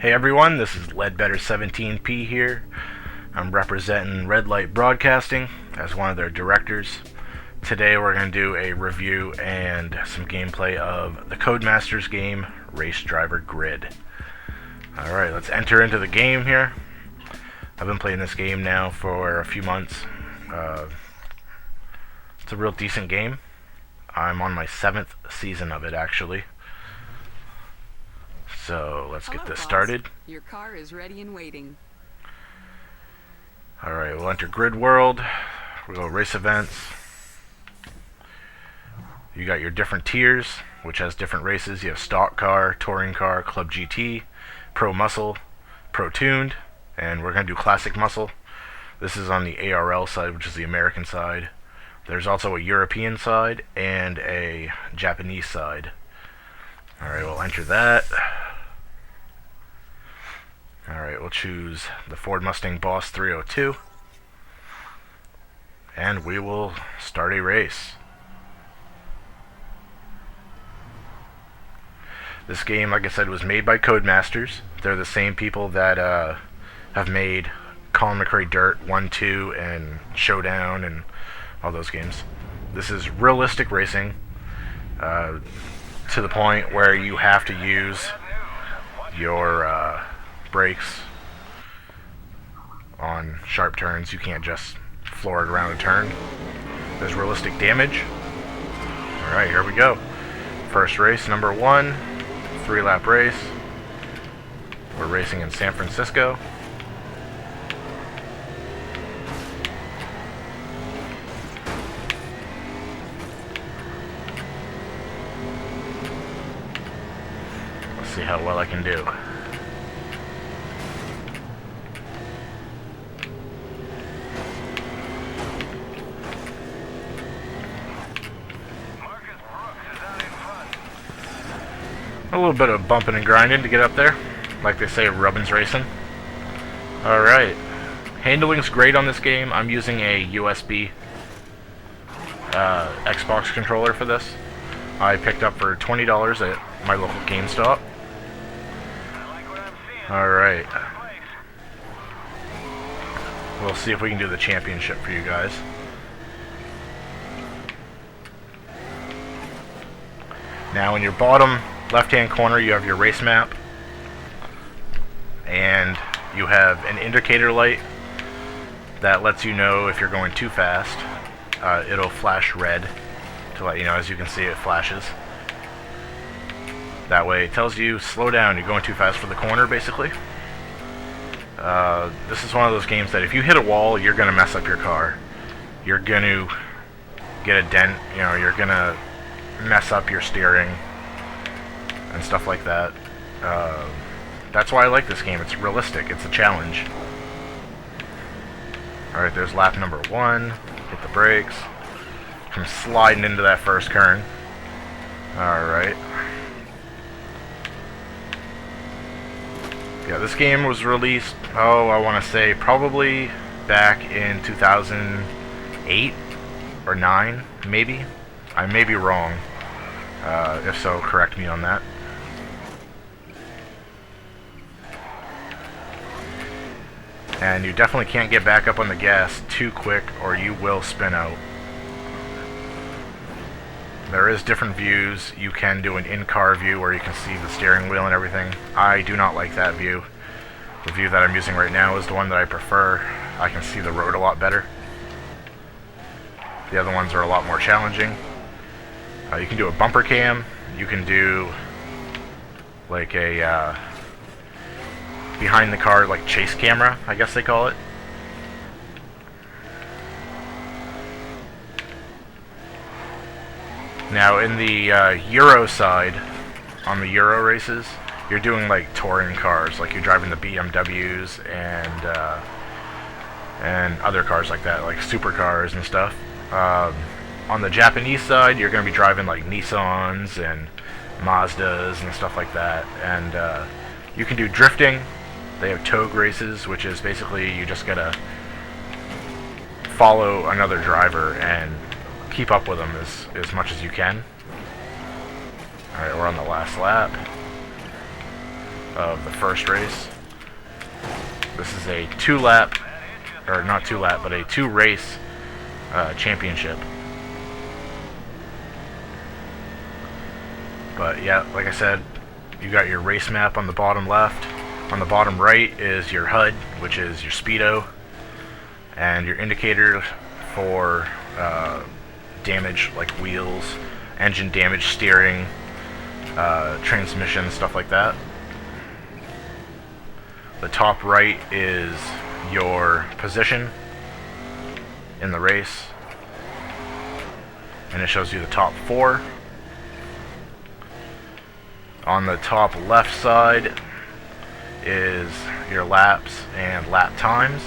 Hey everyone, this is Ledbetter17P here. I'm representing Red Light Broadcasting as one of their directors. Today we're going to do a review and some gameplay of the Codemasters game, Race Driver Grid. Alright, let's enter into the game here. I've been playing this game now for a few months. It's a real decent game. I'm on my 7th season of it, actually. So let's get this started. Your car is ready and waiting. Alright, we'll enter Grid World. We'll go Race Events. You got your different tiers, which has different races. You have Stock Car, Touring Car, Club GT, Pro Muscle, Pro Tuned, and we're going to do Classic Muscle. This is on the ARL side, which is the American side. There's also a European side and a Japanese side. Alright, we'll enter that. Alright, we'll choose the Ford Mustang Boss 302. And we will start a race. This game, like I said, was made by Codemasters. They're the same people that have made Colin McRae Dirt 1, 2, and Showdown, and all those games. This is realistic racing, to the point where you have to use your brakes on sharp turns. You can't just floor it around a turn. There's realistic damage. Alright, here we go. First race, number 1, 3-lap race. We're racing in San Francisco. Let's see how well I can do. A little bit of bumping and grinding to get up there, like they say, Rubbin's racing. Alright, handling's great on this game. I'm using a USB Xbox controller for this. I picked up for $20 at my local GameStop. Alright, we'll see if we can do the championship for you guys. Now in your bottom left-hand corner you have your race map, and you have an indicator light that lets you know if you're going too fast. It'll flash red to let you know. As you can see, it flashes. That way it tells you slow down, you're going too fast for the corner, basically. This is one of those games that if you hit a wall, you're going to mess up your car. You're going to get a dent, you're going to mess up your steering and stuff like that. That's why I like this game. It's realistic. It's a challenge. Alright, there's lap number 1. Hit the brakes. I'm sliding into that first turn. Alright. Yeah, this game was released, I want to say probably back in 2008 or 9, maybe. I may be wrong. If so, correct me on that. And you definitely can't get back up on the gas too quick or you will spin out. There is different views. You can do an in-car view where you can see the steering wheel and everything. I do not like that view. The view that I'm using right now is the one that I prefer. I can see the road a lot better. The other ones are a lot more challenging. You can do a bumper cam. You can do like a behind the car, like chase camera, I guess they call it. Now in the Euro side, on the Euro races, you're doing like touring cars, like you're driving the BMWs and other cars like that, like supercars and stuff. On the Japanese side, you're going to be driving like Nissans and Mazdas and stuff like that. And you can do drifting. They have togue races, which is basically you just gotta follow another driver and keep up with them as much as you can. Alright, we're on the last lap. of the first race. This is a 2-lap, or not 2-lap, but a 2-race championship. But yeah, like I said, you got your race map on the bottom left. On the bottom right is your HUD, which is your speedo, and your indicator for damage like wheels, engine damage, steering, transmission, stuff like that. The top right is your position in the race, and it shows you the top 4. On the top left side is your laps and lap times.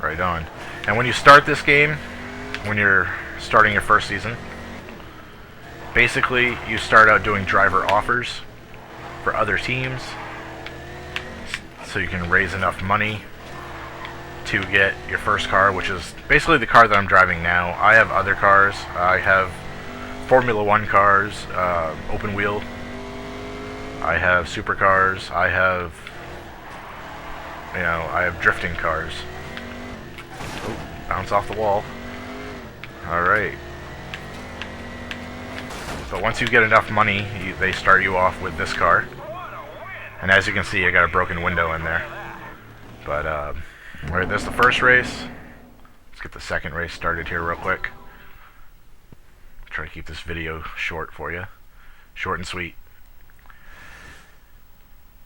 Right on. And when you start this game, when you're starting your first season, basically you start out doing driver offers for other teams so you can raise enough money to get your first car, which is basically the car that I'm driving now. I have other cars. I have Formula 1 cars, open wheel. I have supercars. I have drifting cars. Oh, bounce off the wall. Alright. But once you get enough money, they start you off with this car. And as you can see, I got a broken window in there. But, alright, that's the first race. Let's get the second race started here real quick. Try to keep this video short for you. Short and sweet.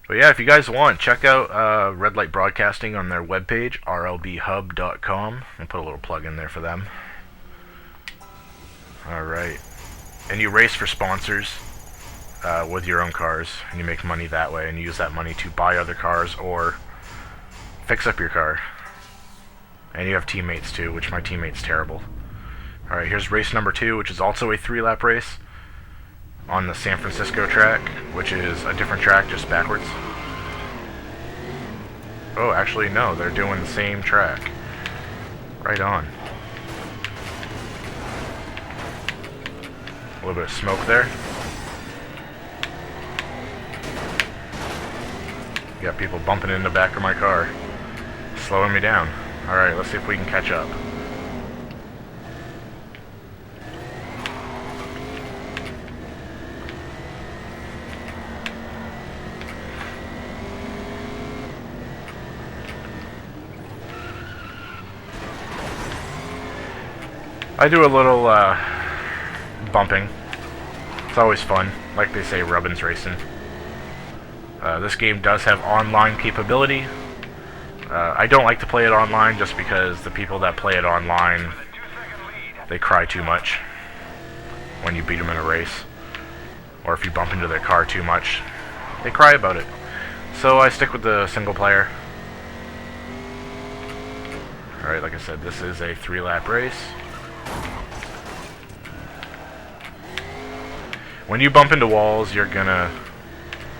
But yeah, if you guys want, check out Red Light Broadcasting on their webpage, rlbhub.com. I'll put a little plug in there for them. Alright. And you race for sponsors with your own cars, and you make money that way, and you use that money to buy other cars or fix up your car. And you have teammates too, which my teammate's terrible. Alright, here's race number 2, which is also a 3-lap race on the San Francisco track, which is a different track, just backwards. Oh, actually, no, they're doing the same track. Right on. A little bit of smoke there. Got people bumping in the back of my car, slowing me down. Alright, let's see if we can catch up. I do a little bumping. It's always fun. Like they say, Rubbin's racing. This game does have online capability. I don't like to play it online just because the people that play it online, they cry too much when you beat them in a race. Or if you bump into their car too much, they cry about it. So I stick with the single player. Alright, like I said, this is a 3-lap race. When you bump into walls, you're gonna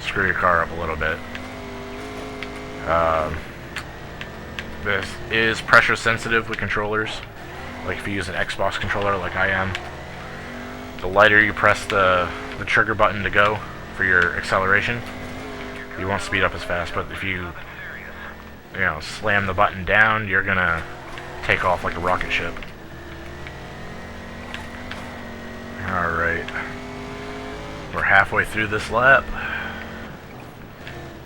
screw your car up a little bit. This is pressure sensitive with controllers. Like if you use an Xbox controller like I am, the lighter you press the trigger button to go for your acceleration, you won't speed up as fast, but if you slam the button down, you're gonna take off like a rocket ship. Alright. We're halfway through this lap.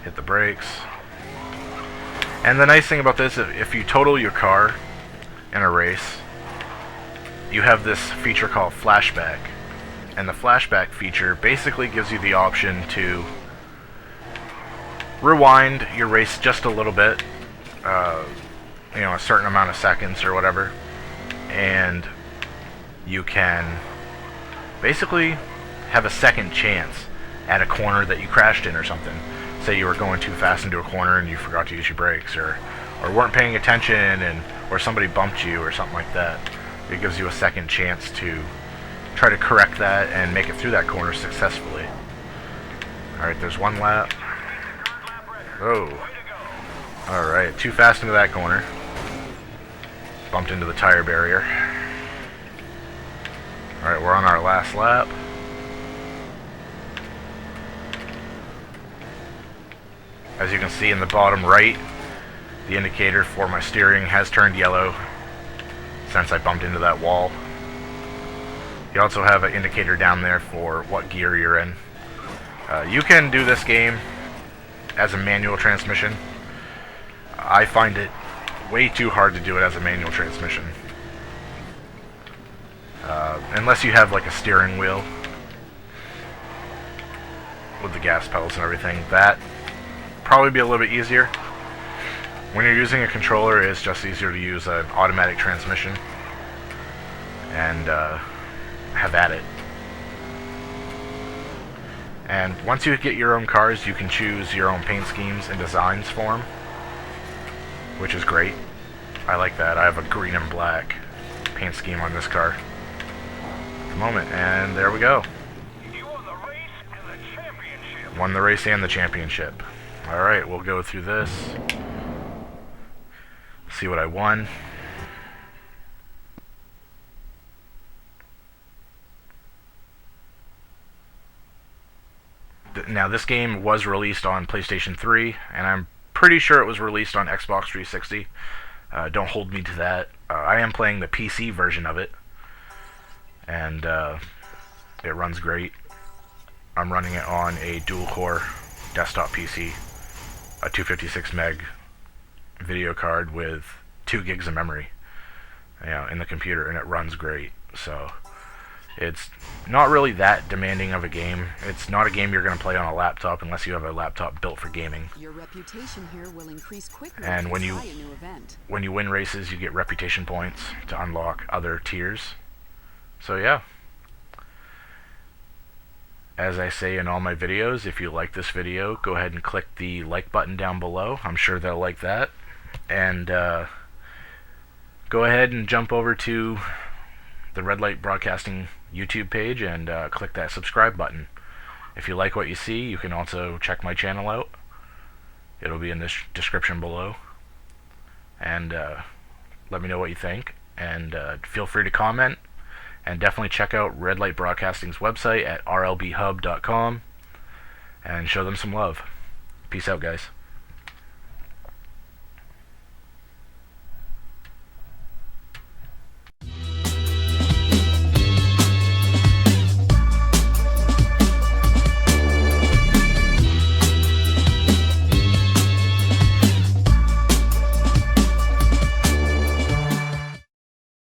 Hit the brakes. And the nice thing about this, if you total your car in a race, you have this feature called flashback. And the flashback feature basically gives you the option to rewind your race just a little bit, a certain amount of seconds or whatever, and you can basically have a second chance at a corner that you crashed in or something. Say you were going too fast into a corner and you forgot to use your brakes, or weren't paying attention, or somebody bumped you or something like that. It gives you a second chance to try to correct that and make it through that corner successfully. Alright, there's one lap. Oh. Alright, too fast into that corner. Bumped into the tire barrier. Alright, we're on our last lap. As you can see in the bottom right, the indicator for my steering has turned yellow since I bumped into that wall. You also have an indicator down there for what gear you're in. You can do this game as a manual transmission. I find it way too hard to do it as a manual transmission. Unless you have like a steering wheel with the gas pedals and everything, that probably be a little bit easier. When you're using a controller, it's just easier to use an automatic transmission and have at it. And once you get your own cars, you can choose your own paint schemes and designs for them, which is great. I like that. I have a green and black paint scheme on this car at the moment, and there we go. You won the race and the championship. Won the race and the championship. Alright, we'll go through this. See what I won. Now, this game was released on PlayStation 3, and I'm pretty sure it was released on Xbox 360. Don't hold me to that. I am playing the PC version of it, and it runs great. I'm running it on a dual-core desktop PC, a 256 meg video card with 2 gigs of memory, in the computer, and it runs great. So it's not really that demanding of a game. It's not a game you're going to play on a laptop unless you have a laptop built for gaming. Your reputation here will increase quicker And if when you you try a new event. when you win races, you get reputation points to unlock other tiers. So yeah. As I say in all my videos, if you like this video, go ahead and click the like button down below. I'm sure they'll like that. And go ahead and jump over to the Red Light Broadcasting YouTube page and click that subscribe button. If you like what you see, you can also check my channel out. It'll be in the description below. And let me know what you think. And feel free to comment. And definitely check out Red Light Broadcasting's website at rlbhub.com and show them some love. Peace out, guys.